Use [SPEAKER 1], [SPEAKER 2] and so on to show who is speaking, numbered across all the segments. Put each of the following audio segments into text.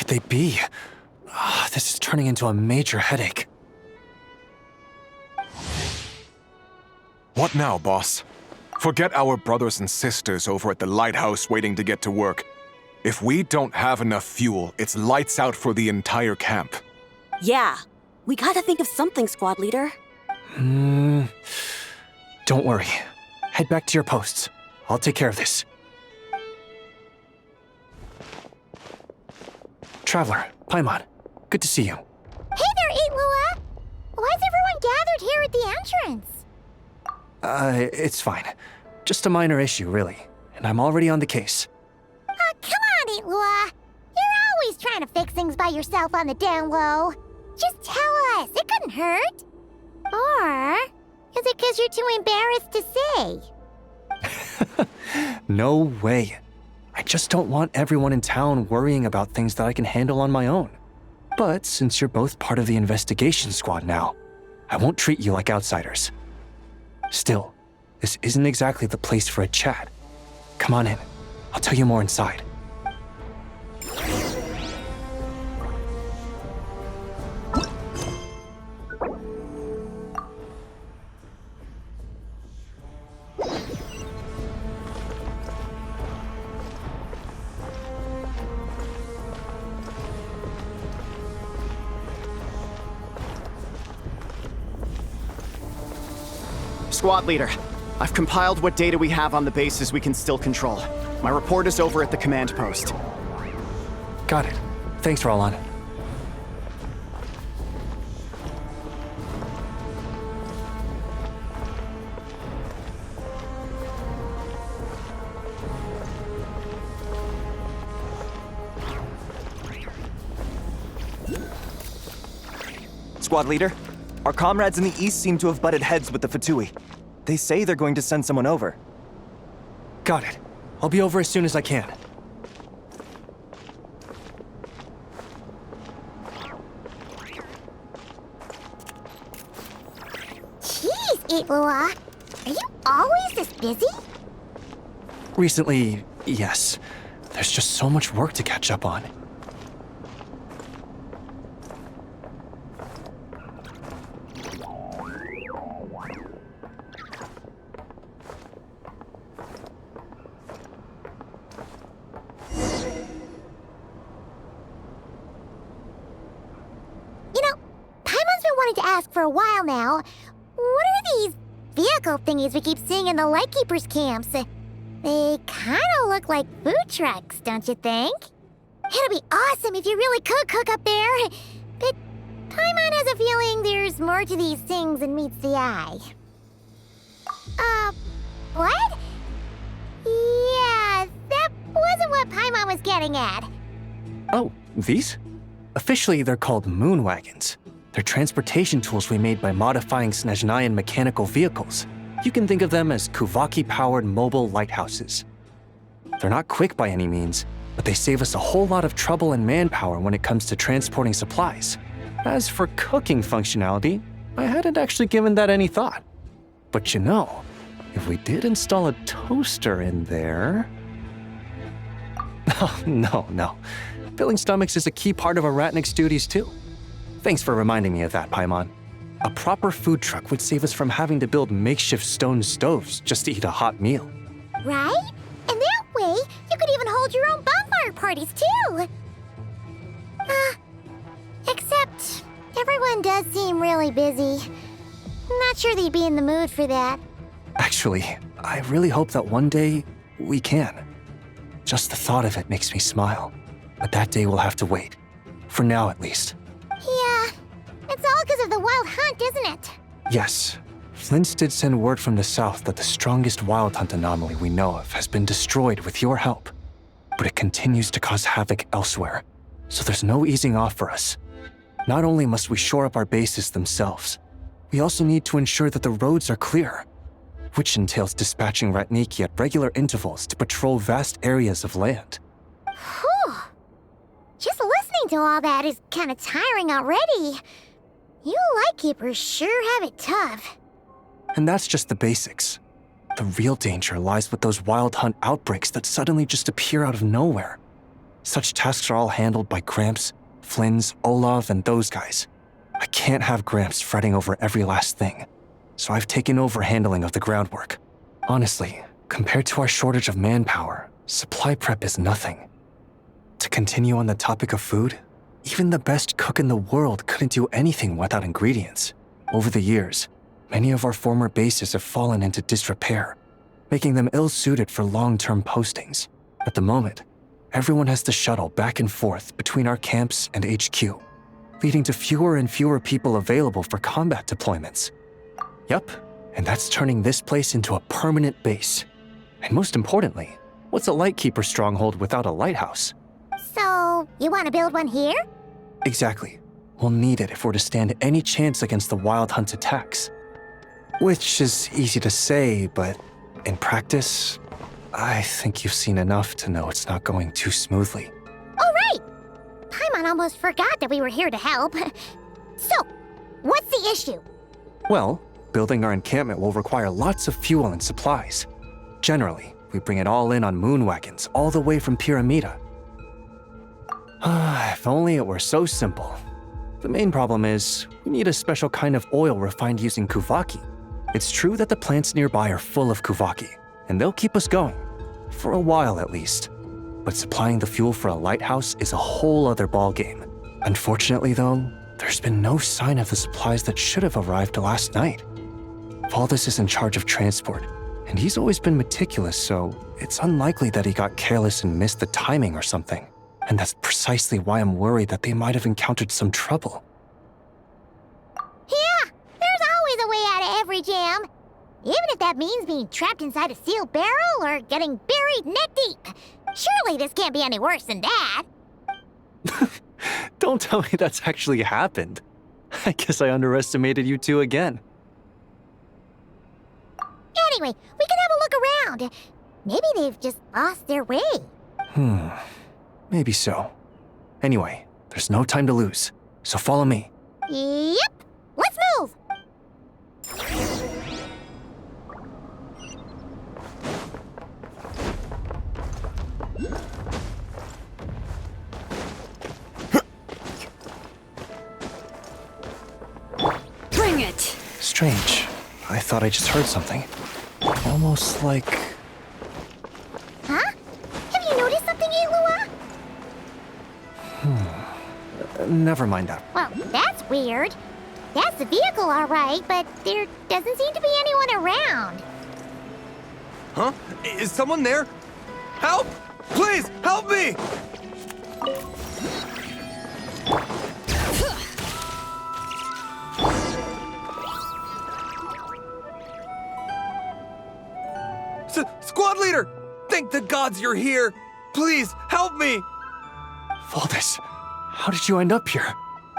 [SPEAKER 1] could they be? This is turning into a major headache.
[SPEAKER 2] What now, boss? Forget our brothers and sisters over at the lighthouse waiting to get to work. If we don't have enough fuel, it's lights out for the entire camp.
[SPEAKER 3] Yeah, we gotta think of something, squad leader.
[SPEAKER 1] Don't worry. Head back to your posts. I'll take care of this. Traveler, Paimon, good to see you.
[SPEAKER 4] Hey there, Lua! Why is everyone gathered here at the entrance?
[SPEAKER 1] It's fine. Just a minor issue, really. And I'm already on the case.
[SPEAKER 4] Come on, Lua! You're always trying to fix things by yourself on the down low. Just tell us, it couldn't hurt. Or is it because you're too embarrassed to say?
[SPEAKER 1] No way. I just don't want everyone in town worrying about things that I can handle on my own. But since you're both part of the investigation squad now, I won't treat you like outsiders. Still, this isn't exactly the place for a chat. Come on in. I'll tell you more inside.
[SPEAKER 5] Squad leader, I've compiled what data we have on the bases we can still control. My report is over at the command post.
[SPEAKER 1] Got it. Thanks, Roland.
[SPEAKER 6] Squad leader, our comrades in the east seem to have butted heads with the Fatui. They say they're going to send someone over.
[SPEAKER 1] Got it. I'll be over as soon as I can.
[SPEAKER 4] Jeez, Lua! Are you always this busy?
[SPEAKER 1] Recently, yes. There's just so much work to catch up on.
[SPEAKER 4] For a while now. What are these vehicle thingies we keep seeing in the Lightkeepers camps? They kind of look like food trucks, don't you think? It'd be awesome if you really could cook up there. But Paimon has a feeling there's more to these things than meets the eye. What? Yeah, that wasn't what Paimon was getting at.
[SPEAKER 1] Oh, these? Officially, they're called moon wagons. They're transportation tools we made by modifying Snezhnayan mechanical vehicles. You can think of them as Kuvaki-powered mobile lighthouses. They're not quick by any means, but they save us a whole lot of trouble and manpower when it comes to transporting supplies. As for cooking functionality, I hadn't actually given that any thought. But you know, if we did install a toaster in there... Oh, no. Filling stomachs is a key part of a Ratnik's duties too. Thanks for reminding me of that, Paimon. A proper food truck would save us from having to build makeshift stone stoves just to eat a hot meal.
[SPEAKER 4] Right? And that way, you could even hold your own bonfire parties, too! Except, everyone does seem really busy. Not sure they'd be in the mood for that.
[SPEAKER 1] Actually, I really hope that one day, we can. Just the thought of it makes me smile. But that day will have to wait. For now, at least.
[SPEAKER 4] Yeah, it's all because of the wild hunt, isn't it?
[SPEAKER 1] Yes. Flint's did send word from the south that the strongest wild hunt anomaly we know of has been destroyed with your help. But it continues to cause havoc elsewhere, so there's no easing off for us. Not only must we shore up our bases themselves, we also need to ensure that the roads are clear, which entails dispatching Ratniki at regular intervals to patrol vast areas of land.
[SPEAKER 4] Whew. Just listening to all that is kind of tiring already. You Lightkeepers sure have it tough.
[SPEAKER 1] And that's just the basics. The real danger lies with those wild hunt outbreaks that suddenly just appear out of nowhere. Such tasks are all handled by Gramps, Flynn's, Olav, and those guys. I can't have Gramps fretting over every last thing, so I've taken over handling of the groundwork. Honestly, compared to our shortage of manpower, supply prep is nothing. To continue on the topic of food, even the best cook in the world couldn't do anything without ingredients. Over the years, many of our former bases have fallen into disrepair, making them ill-suited for long-term postings. At the moment, everyone has to shuttle back and forth between our camps and HQ, leading to fewer and fewer people available for combat deployments. Yup, and that's turning this place into a permanent base. And most importantly, what's a Lightkeeper stronghold without a lighthouse?
[SPEAKER 4] So, you want to build one here?
[SPEAKER 1] Exactly. We'll need it if we're to stand any chance against the Wild Hunt's attacks. Which is easy to say, but in practice, I think you've seen enough to know it's not going too smoothly.
[SPEAKER 4] Oh, right! Paimon almost forgot that we were here to help. So, what's the issue?
[SPEAKER 1] Well, building our encampment will require lots of fuel and supplies. Generally, we bring it all in on moon wagons all the way from Pyramida. If only it were so simple. The main problem is, we need a special kind of oil refined using Kuvaki. It's true that the plants nearby are full of Kuvaki, and they'll keep us going. For a while at least. But supplying the fuel for a lighthouse is a whole other ballgame. Unfortunately though, there's been no sign of the supplies that should have arrived last night. Valdis is in charge of transport, and he's always been meticulous, so it's unlikely that he got careless and missed the timing or something. And that's precisely why I'm worried that they might have encountered some trouble.
[SPEAKER 4] Yeah, there's always a way out of every jam. Even if that means being trapped inside a sealed barrel or getting buried neck deep. Surely this can't be any worse than that.
[SPEAKER 1] Don't tell me that's actually happened. I guess I underestimated you two again.
[SPEAKER 4] Anyway, we can have a look around. Maybe they've just lost their way.
[SPEAKER 1] Maybe so. Anyway, there's no time to lose, so follow me.
[SPEAKER 4] Yep, let's move.
[SPEAKER 3] Bring it!
[SPEAKER 1] Strange. I thought I just heard something. Almost like...
[SPEAKER 4] Huh? Have you noticed something, Ilua?
[SPEAKER 1] Never mind that.
[SPEAKER 4] Well, that's weird. That's the vehicle, all right, but there doesn't seem to be anyone around.
[SPEAKER 7] Huh? Is someone there? Help! Please, help me! Squad leader! Thank the gods you're here! Please, help me!
[SPEAKER 1] Valdis, how did you end up here?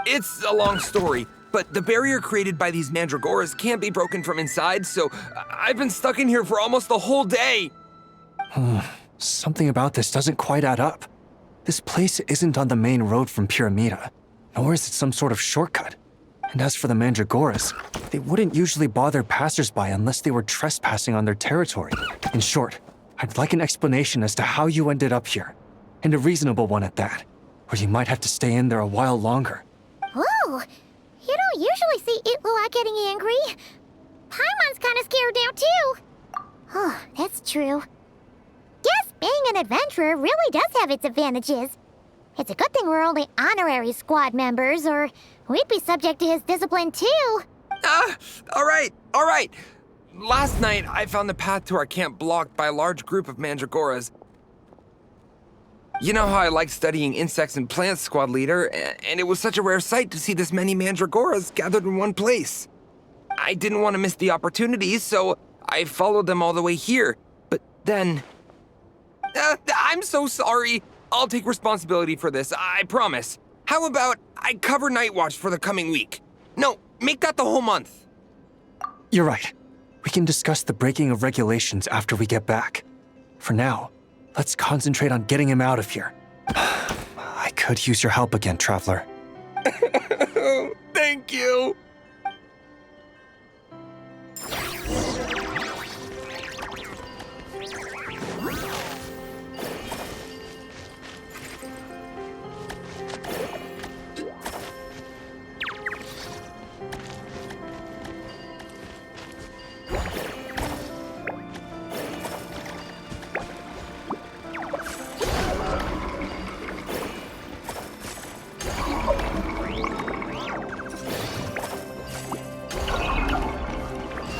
[SPEAKER 7] It's a long story, but the barrier created by these mandragoras can't be broken from inside, so I've been stuck in here for almost the whole day.
[SPEAKER 1] Something about this doesn't quite add up. This place isn't on the main road from Pyramida, nor is it some sort of shortcut. And as for the mandragoras, they wouldn't usually bother passersby unless they were trespassing on their territory. In short, I'd like an explanation as to how you ended up here, and a reasonable one at that, or you might have to stay in there a while longer.
[SPEAKER 4] Whoa! You don't usually see Itlua getting angry. Paimon's kind of scared now, too. Oh, that's true. Guess being an adventurer really does have its advantages. It's a good thing we're only honorary squad members, or we'd be subject to his discipline, too.
[SPEAKER 7] All right. Last night, I found the path to our camp blocked by a large group of mandragoras. You know how I like studying insects and plants, squad leader, and it was such a rare sight to see this many mandragoras gathered in one place. I didn't want to miss the opportunity, so I followed them all the way here. But then... I'm so sorry. I'll take responsibility for this, I promise. How about I cover Night Watch for the coming week? No, make that the whole month.
[SPEAKER 1] You're right. We can discuss the breaking of regulations after we get back. For now, let's concentrate on getting him out of here. I could use your help again, Traveler.
[SPEAKER 7] Thank you.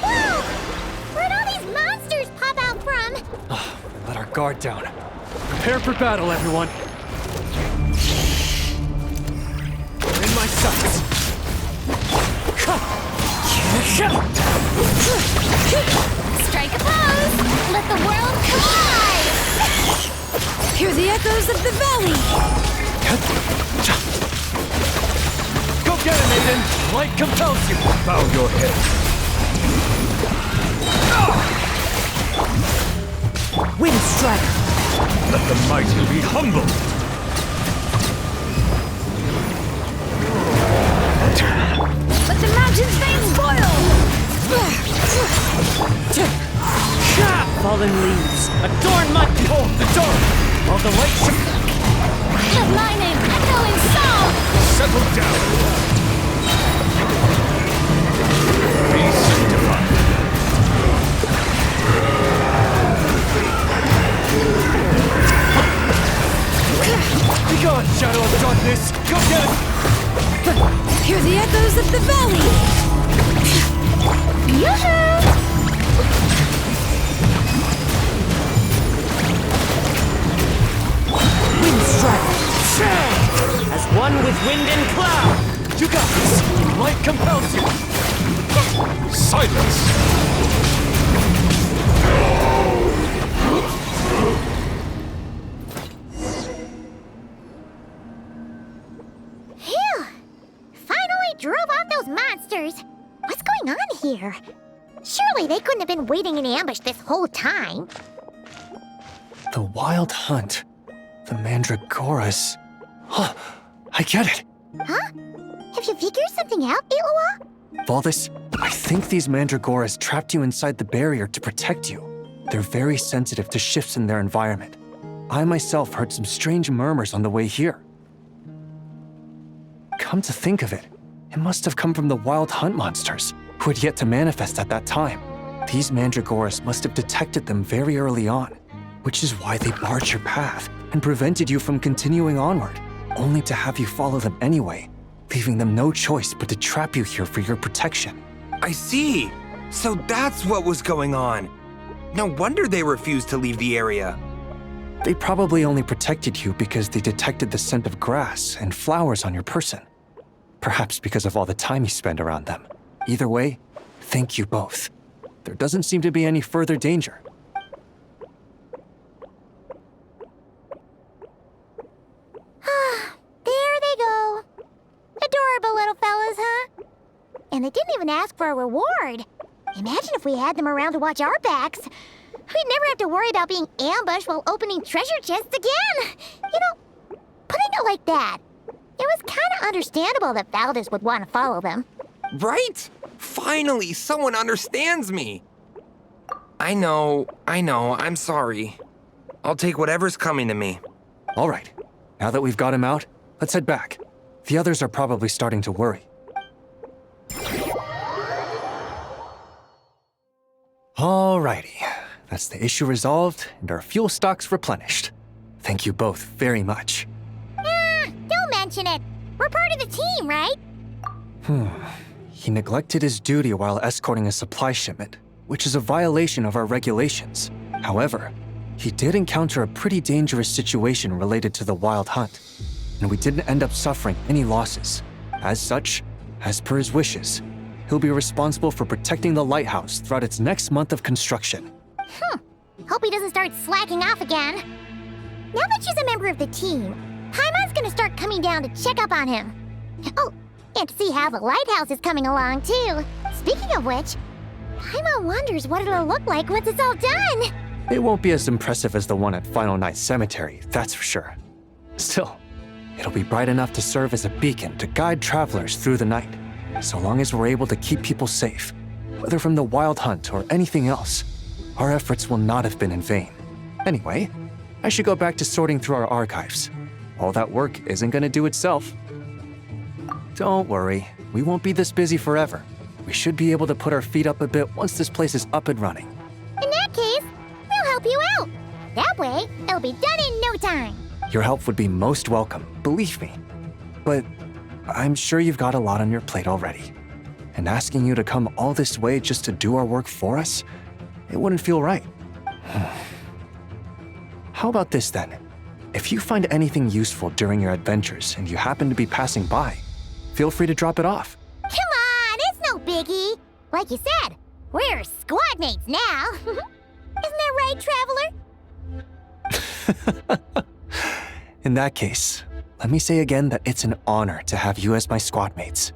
[SPEAKER 4] Whoa! Where'd all these monsters pop out from?
[SPEAKER 1] Let our guard down. Prepare for battle, everyone. You're in my sights.
[SPEAKER 4] Strike a pose! Let the world collide!
[SPEAKER 3] Hear the echoes of the valley!
[SPEAKER 1] Go get it, Maiden! Light compels you!
[SPEAKER 2] Bow your head.
[SPEAKER 3] Wind Strider!
[SPEAKER 2] Let the mighty be humbled.
[SPEAKER 3] Let the mountain's veins boil! Fallen leaves, adorn my
[SPEAKER 1] Hold the door! While the light should...
[SPEAKER 4] Let my name echo in song!
[SPEAKER 2] Settle down. Be sanctified.
[SPEAKER 1] Be gone, Shadow of Darkness! Go get it!
[SPEAKER 3] Hear the echoes of the valley!
[SPEAKER 4] Yoo-hoo!
[SPEAKER 3] Wind Strider! As one with wind and cloud!
[SPEAKER 1] You got this! Light compels you!
[SPEAKER 2] Silence.
[SPEAKER 4] Phew! Finally drove off those monsters! What's going on here? Surely they couldn't have been waiting in ambush this whole time.
[SPEAKER 1] The Wild Hunt. The Mandragoras. Huh, I get it.
[SPEAKER 4] Huh? Have you figured something out, Iloa?
[SPEAKER 1] Valdis, I think these Mandragoras trapped you inside the barrier to protect you. They're very sensitive to shifts in their environment. I myself heard some strange murmurs on the way here. Come to think of it, it must have come from the Wild Hunt monsters, who had yet to manifest at that time. These Mandragoras must have detected them very early on, which is why they barred your path and prevented you from continuing onward, only to have you follow them anyway, leaving them no choice but to trap you here for your protection.
[SPEAKER 7] I see. So that's what was going on. No wonder they refused to leave the area.
[SPEAKER 1] They probably only protected you because they detected the scent of grass and flowers on your person. Perhaps because of all the time you spend around them. Either way, thank you both. There doesn't seem to be any further danger.
[SPEAKER 4] There they go. Adorable little fellas, huh? And they didn't even ask for a reward. Imagine if we had them around to watch our backs. We'd never have to worry about being ambushed while opening treasure chests again. You know, putting it like that, it was kind of understandable that Valdis would want to follow them.
[SPEAKER 7] Right? Finally, someone understands me. I know, I'm sorry. I'll take whatever's coming to me.
[SPEAKER 1] All right, now that we've got him out, let's head back. The others are probably starting to worry. Alrighty, that's the issue resolved and our fuel stocks replenished. Thank you both very much.
[SPEAKER 4] Don't mention it. We're part of the team, right?
[SPEAKER 1] He neglected his duty while escorting a supply shipment, which is a violation of our regulations. However, he did encounter a pretty dangerous situation related to the Wild Hunt, and we didn't end up suffering any losses. As such, as per his wishes, he'll be responsible for protecting the lighthouse throughout its next month of construction.
[SPEAKER 4] Hope he doesn't start slacking off again. Now that she's a member of the team, Paimon's gonna start coming down to check up on him. Oh, and to see how the lighthouse is coming along, too. Speaking of which, Paimon wonders what it'll look like once it's all done.
[SPEAKER 1] It won't be as impressive as the one at Final Night Cemetery, that's for sure. Still, it'll be bright enough to serve as a beacon to guide travelers through the night, so long as we're able to keep people safe, whether from the Wild Hunt or anything else. Our efforts will not have been in vain. Anyway, I should go back to sorting through our archives. All that work isn't gonna do itself. Don't worry, we won't be this busy forever. We should be able to put our feet up a bit once this place is up and running.
[SPEAKER 4] In that case, we'll help you out. That way, it'll be done in no time.
[SPEAKER 1] Your help would be most welcome, believe me. But I'm sure you've got a lot on your plate already. And asking you to come all this way just to do our work for us, it wouldn't feel right. How about this then? If you find anything useful during your adventures and you happen to be passing by, feel free to drop it off.
[SPEAKER 4] Come on, it's no biggie. Like you said, we're squad mates now. Isn't that right, Traveler?
[SPEAKER 1] In that case, let me say again that it's an honor to have you as my squad mates.